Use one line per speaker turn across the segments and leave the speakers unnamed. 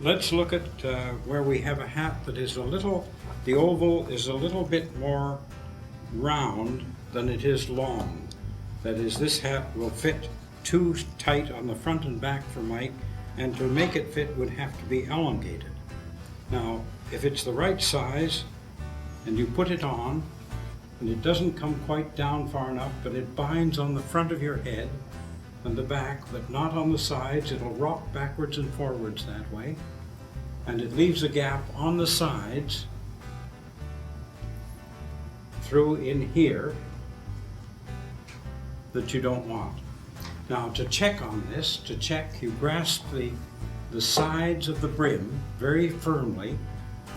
let's look at where we have a hat that is the oval is a little bit more round than it is long. That is, this hat will fit too tight on the front and back for Mike, and to make it fit would have to be elongated. Now, if it's the right size and you put it on, and it doesn't come quite down far enough, but it binds on the front of your head and the back, but not on the sides. It'll rock backwards and forwards that way, and it leaves a gap on the sides through in here that you don't want. Now, to check on this, you grasp the sides of the brim very firmly,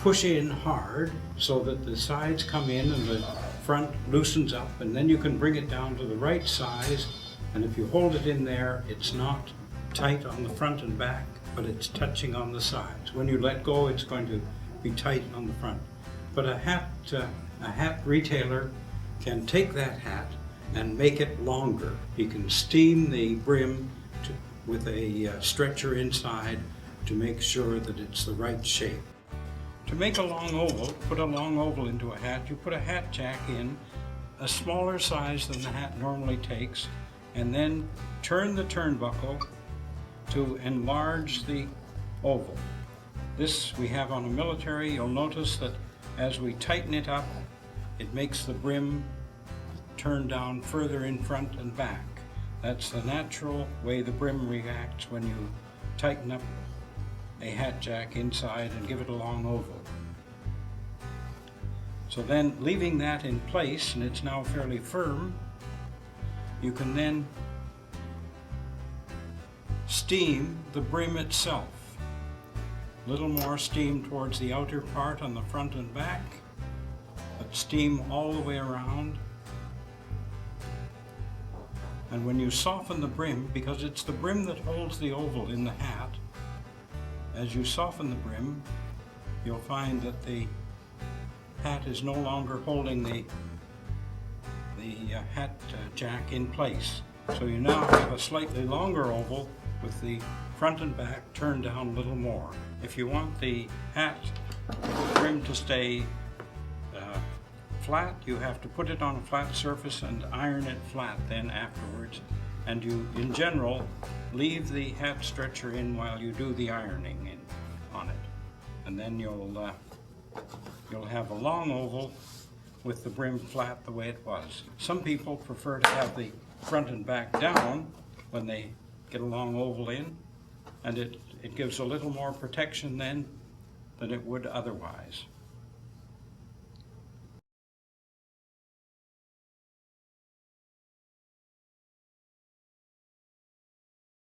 push in hard so that the sides come in and the front loosens up, and then you can bring it down to the right size. And if you hold it in there, it's not tight on the front and back, but it's touching on the sides. When you let go, it's going to be tight on the front. But a hat retailer can take that hat and make it longer. He can steam the brim with a stretcher inside to make sure that it's the right shape. To make a long oval, put a long oval into a hat, you put a hat jack in, a smaller size than the hat normally takes, and then turn the turnbuckle to enlarge the oval. This we have on a military. You'll notice that as we tighten it up, it makes the brim turn down further in front and back. That's the natural way the brim reacts when you tighten up a hat jack inside and give it a long oval. So then, leaving that in place, and it's now fairly firm, you can then steam the brim itself. A little more steam towards the outer part on the front and back, but steam all the way around. And when you soften the brim, because it's the brim that holds the oval in the hat, as you soften the brim, you'll find that the hat is no longer holding the hat jack in place. So you now have a slightly longer oval with the front and back turned down a little more. If you want the hat brim to stay flat, you have to put it on a flat surface and iron it flat then afterwards. And you, in general, leave the hat stretcher in while you do the ironing on it. And then you'll have a long oval with the brim flat the way it was. Some people prefer to have the front and back down when they get a long oval in, and it gives a little more protection then than it would otherwise.